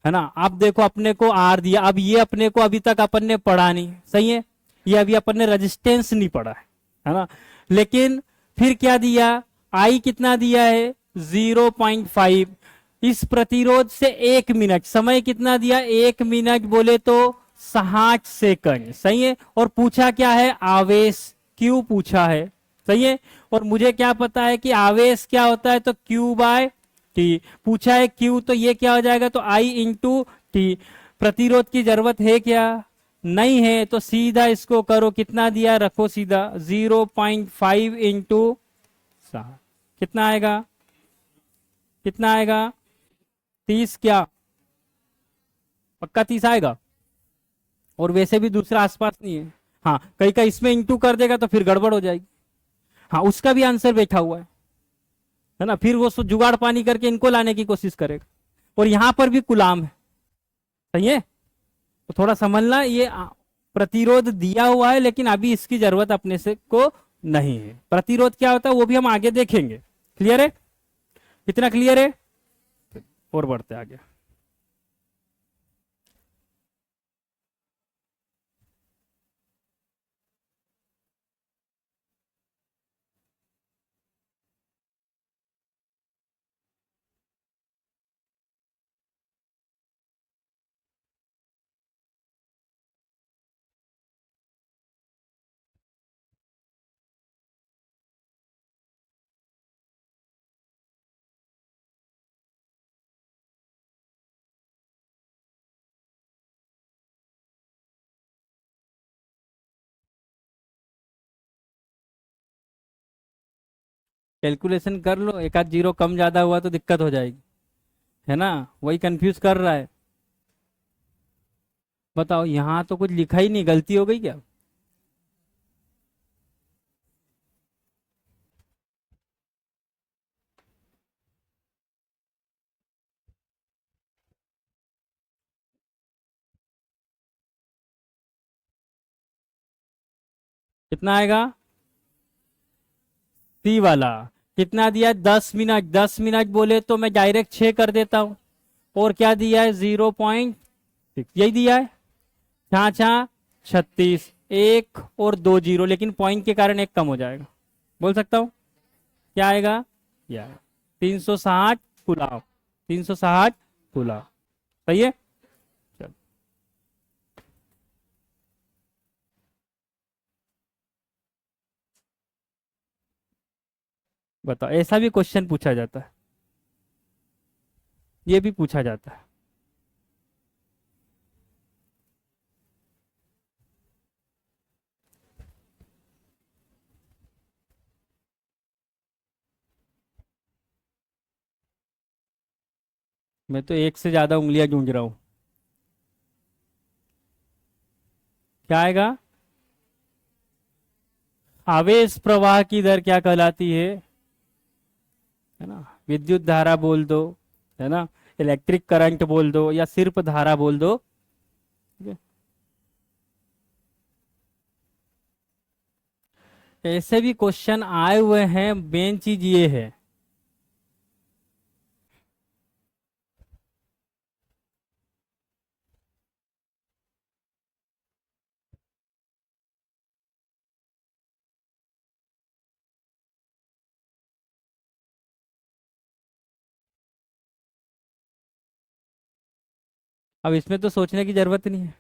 है ना। अब देखो, अपने को आर दिया, अब ये अपने को अभी तक अपन ने पढ़ा नहीं, सही है। ये अभी अपन ने रेजिस्टेंस नहीं पढ़ा है ना। लेकिन फिर क्या दिया, आई कितना दिया है? 0.5। इस प्रतिरोध से 1 मिनट, समय कितना दिया? 1 मिनट बोले तो 60 सेकंड, सही है। और पूछा क्या है? आवेश क्यू पूछा है, सही है। और मुझे क्या पता है कि आवेश क्या होता है, तो क्यू बाय टी। पूछा है क्यू, तो ये क्या हो जाएगा? तो आई इंटू टी। प्रतिरोध की जरूरत है क्या? नहीं है, तो सीधा इसको करो, कितना दिया रखो सीधा, 0.5 इंटू 60। कितना आएगा? कितना आएगा? 30 क्या? पक्का 30 आएगा? और वैसे भी दूसरा आसपास नहीं है। हाँ, कहीं का इसमें इंटू कर देगा तो फिर गड़बड़ हो जाएगी। हाँ, उसका भी आंसर बैठा हुआ है ना। फिर वो जुगाड़ पानी करके इनको लाने की कोशिश करेगा। और यहां पर भी गुलाम है, सही है। तो थोड़ा समझना, ये प्रतिरोध दिया हुआ है, लेकिन अभी इसकी जरूरत अपने से को नहीं है। प्रतिरोध क्या होता है वो भी हम आगे देखेंगे। क्लियर है? कितना क्लियर है? और बढ़ते आगे। कैलकुलेशन कर लो, एक आध जीरो कम ज्यादा हुआ तो दिक्कत हो जाएगी, है ना। वही कंफ्यूज कर रहा है। बताओ, यहां तो कुछ लिखा ही नहीं, गलती हो गई क्या? कितना आएगा? सी वाला। कितना दिया? 10 मिनट। 10 मिनट बोले तो मैं डायरेक्ट 6 कर देता हूं। और क्या दिया है? 0.6, यही दिया है। छाछा 36, एक और दो जीरो, लेकिन पॉइंट के कारण एक कम हो जाएगा। बोल सकता हूँ क्या आएगा? यार, 360 कुलाम। 360 कुलाम, सही है। चलो, बताओ, ऐसा भी क्वेश्चन पूछा जाता है, ये भी पूछा जाता है। मैं तो एक से ज्यादा उंगलियां गूंज रहा हूं। क्या आएगा? आवेश प्रवाह की दर क्या कहलाती है ना। विद्युत धारा बोल दो, है ना, इलेक्ट्रिक करंट बोल दो, या सिर्फ धारा बोल दो। ठीक है? ऐसे भी क्वेश्चन आए हुए हैं, मेन चीज ये है। अब इसमें तो सोचने की जरूरत नहीं है।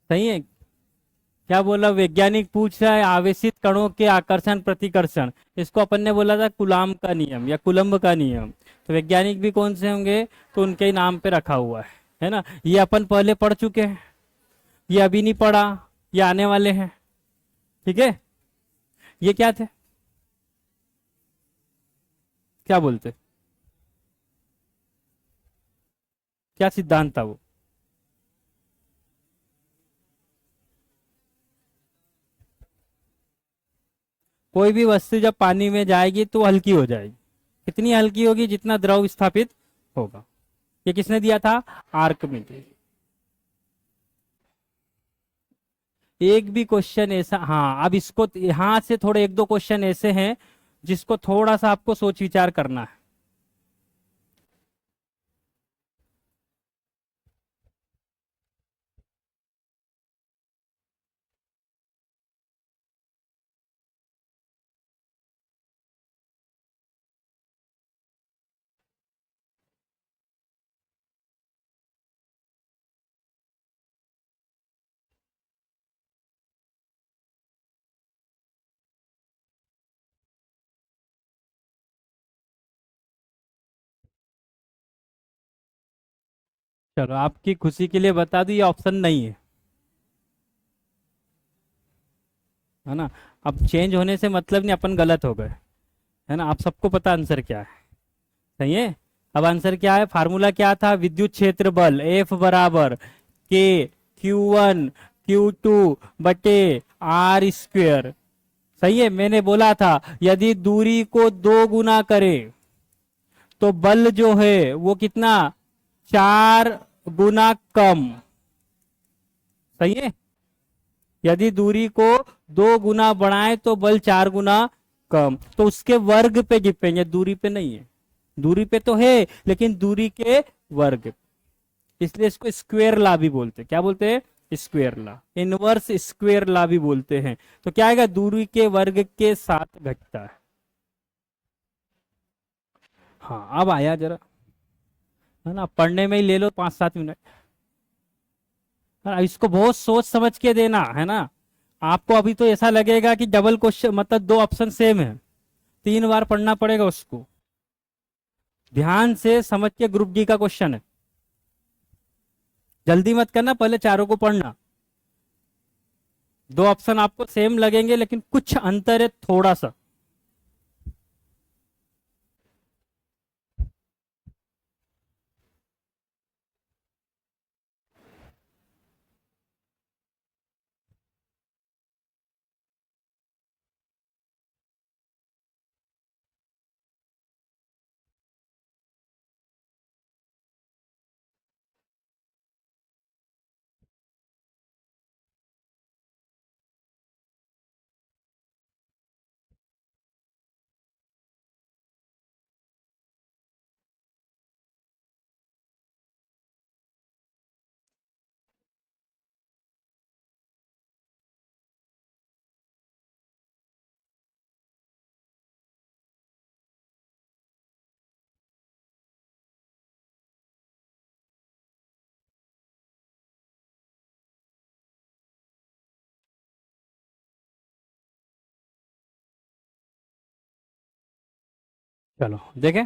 सही है। क्या बोला, वैज्ञानिक पूछ रहा है आवेशित कणों के आकर्षण प्रतिकर्षण, इसको अपन ने बोला था कूलाम का नियम या कूलम्ब का नियम। तो वैज्ञानिक भी कौन से होंगे, तो उनके ही नाम पे रखा हुआ है ना। ये अपन पहले पढ़ चुके हैं, ये अभी नहीं पढ़ा, ये आने वाले हैं। ठीक है। ये क्या थे, क्या बोलते, क्या सिद्धांत था वो? कोई भी वस्तु जब पानी में जाएगी तो हल्की हो जाएगी। कितनी हल्की होगी, जितना द्रव स्थापित होगा। ये किसने दिया था, आर्किमिडीज। एक भी क्वेश्चन ऐसा, हाँ अब इसको यहां से थोड़े एक दो क्वेश्चन ऐसे हैं जिसको थोड़ा सा आपको सोच विचार करना है। चलो आपकी खुशी के लिए बता दूं, ये ऑप्शन नहीं है ना। अब चेंज होने से मतलब नहीं अपन गलत हो गए, है ना। आप सबको पता आंसर क्या है। सही है। अब आंसर क्या है, फार्मूला क्या था, विद्युत क्षेत्र बल F बराबर के Q1 Q2 बटे R स्क्वेयर। सही है। मैंने बोला था यदि दूरी को 2 गुना करे तो बल जो है वो कितना, 4 गुना कम। सही है। यदि दूरी को 2 गुना बढ़ाए तो बल 4 गुना कम, तो उसके वर्ग पे गिपेंगे, दूरी पे नहीं है। दूरी पे तो है लेकिन दूरी के वर्ग, इसलिए इसको स्क्वेयर लॉ भी बोलते हैं। क्या बोलते हैं, square law, inverse square law भी बोलते हैं। तो क्या आएगा, दूरी के वर्ग के साथ घटता है। हाँ अब आया जरा, है ना, पढ़ने में ही ले लो 5-7 मिनट। हाँ, इसको बहुत सोच समझ के देना है ना। आपको अभी तो ऐसा लगेगा कि डबल क्वेश्चन, मतलब 2 ऑप्शन सेम है, 3 बार पढ़ना पड़ेगा उसको। ध्यान से समझ के, ग्रुप डी का क्वेश्चन है, जल्दी मत करना, पहले चारों को पढ़ना। 2 ऑप्शन आपको सेम लगेंगे लेकिन कुछ अंतर है थोड़ा सा। चलो देखें,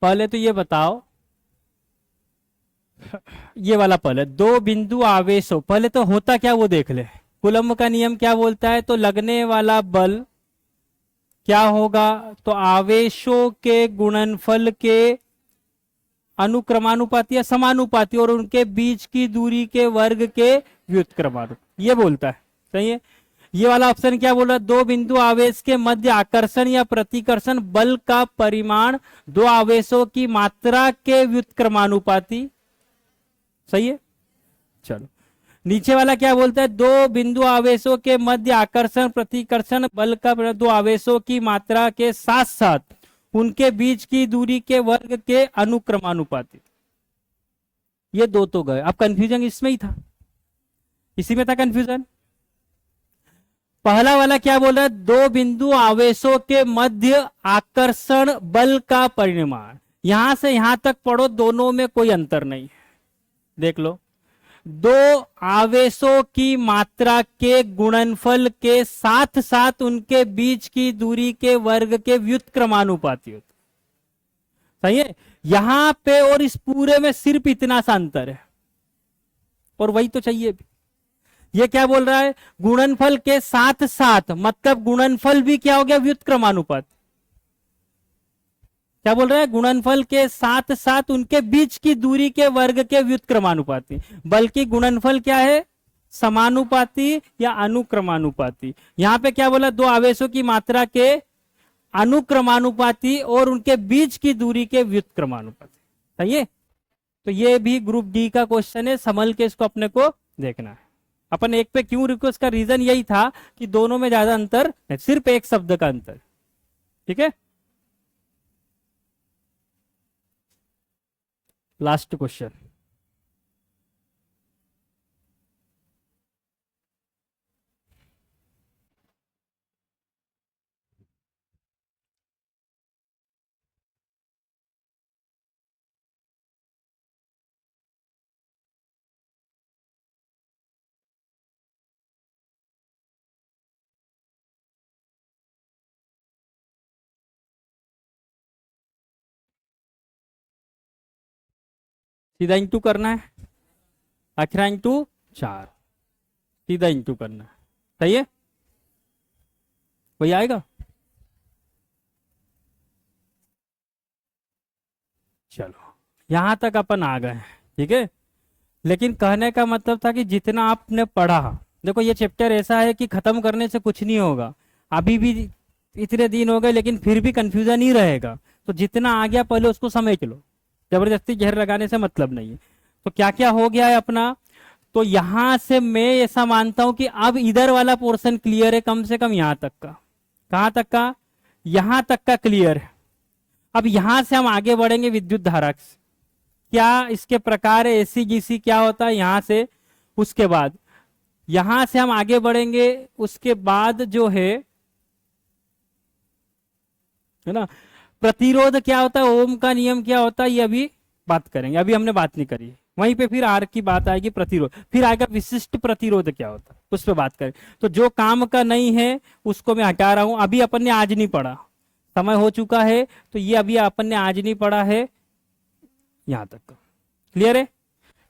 पहले तो ये बताओ, ये वाला पहले, दो बिंदु आवेश हो, पहले तो होता क्या वो देख ले। कूलम्ब का नियम क्या बोलता है, तो लगने वाला बल क्या होगा, तो आवेशों के गुणनफल के अनुक्रमानुपाती या समानुपाती और उनके बीच की दूरी के वर्ग के व्युत्क्रमानुपाती, ये बोलता है। सही है। ये वाला ऑप्शन क्या बोल रहा है, दो बिंदु आवेश के मध्य आकर्षण या प्रतिकर्षण बल का परिमाण दो आवेशों की मात्रा के व्युत्क्रमानुपाती। सही है। चलो नीचे वाला क्या बोलता है, दो बिंदु आवेशों के मध्य आकर्षण प्रतिकर्षण बल का परिमाण दो आवेशों की मात्रा के साथ साथ उनके बीच की दूरी के वर्ग के अनुक्रमानुपाती। ये दो तो गए, अब कंफ्यूजन इसमें ही था, इसी में था कंफ्यूजन। पहला वाला क्या बोल रहा है, दो बिंदु आवेशों के मध्य आकर्षण बल का परिमाण, यहां से यहां तक पढ़ो, दोनों में कोई अंतर नहीं है। देख लो, दो आवेशों की मात्रा के गुणनफल के साथ साथ उनके बीच की दूरी के वर्ग के व्युत्क्रमानुपाती होते। सही है, यहां पे और इस पूरे में सिर्फ इतना सा अंतर है, और वही तो चाहिए भी। ये क्या बोल रहा है, गुणनफल के साथ साथ, मतलब गुणनफल भी क्या हो गया, व्युत्क्रमानुपात। क्या बोल रहा है, गुणनफल के साथ साथ उनके बीच की दूरी के वर्ग के व्युत्क्रमानुपाती, बल्कि गुणनफल क्या है, समानुपाती या अनुक्रमानुपाती। यहां पे क्या बोला, दो आवेशों की मात्रा के अनुक्रमानुपाती और उनके बीच की दूरी के व्युत्क्रमानुपाती। सही है, तो ये भी ग्रुप डी का क्वेश्चन है, संभल के इसको अपने को देखना है। अपन एक पे क्यों रुके, उसका रीजन यही था कि दोनों में ज्यादा अंतर है, सिर्फ एक शब्द का अंतर। ठीक है, लास्ट क्वेश्चन। सीधा इंटू करना है, अखरा इंटू 4, सीधा इंटू करना है। सही है, कोई आएगा? चलो, यहां तक अपन आ गए। ठीक है, लेकिन कहने का मतलब था कि जितना आपने पढ़ा, देखो ये चैप्टर ऐसा है कि खत्म करने से कुछ नहीं होगा, अभी भी इतने दिन हो गए लेकिन फिर भी कंफ्यूजन ही रहेगा। तो जितना आ गया पहले उसको समझ लो, जबरदस्ती जहर लगाने से मतलब नहीं है। तो क्या क्या हो गया है अपना, तो यहां से मैं ऐसा मानता हूं कि अब इधर वाला पोर्शन क्लियर है, कम से कम यहां तक का। कहां तक का, यहां तक का क्लियर है। अब यहां से हम आगे बढ़ेंगे विद्युत धारा से। क्या इसके प्रकार है, एसी गीसी क्या होता है यहां से, उसके बाद यहां से हम आगे बढ़ेंगे। उसके बाद जो है ना, प्रतिरोध क्या होता है, ओम का नियम क्या होता है, ये अभी बात करेंगे, अभी हमने बात नहीं करी। वहीं पे फिर आर की बात आएगी, प्रतिरोध, फिर आएगा विशिष्ट प्रतिरोध क्या होता है, उस पर बात करें। तो जो काम का नहीं है उसको मैं हटा रहा हूं, अभी अपन ने आज नहीं पढ़ा, समय हो चुका है, तो ये अभी अपन ने आज नहीं पढ़ा है, यहां तक क्लियर है।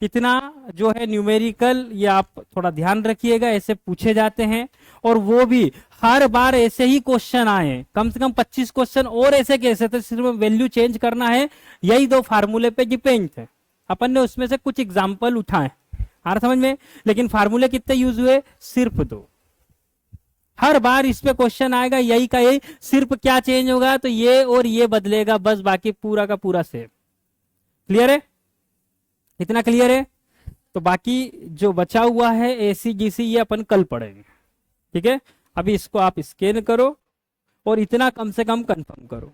इतना जो है न्यूमेरिकल, ये आप थोड़ा ध्यान रखिएगा, ऐसे पूछे जाते हैं, और वो भी हर बार ऐसे ही क्वेश्चन आए, कम से कम 25 क्वेश्चन और ऐसे कैसे थे, सिर्फ वैल्यू चेंज करना है, यही दो फार्मूले पे डिपेंड थे। अपन ने उसमें से कुछ एग्जाम्पल उठाए, आ रहा समझ में, लेकिन फार्मूले कितने यूज हुए, सिर्फ 2। हर बार इस पे क्वेश्चन आएगा, यही का यही, सिर्फ क्या चेंज होगा, तो ये और ये बदलेगा बस, बाकी पूरा का पूरा सेम। क्लियर है, इतना क्लियर है। तो बाकी जो बचा हुआ है एसी गीसी, ये अपन कल पढ़ेंगे। ठीक है, अभी इसको आप स्कैन करो और इतना कम से कम कंफर्म करो।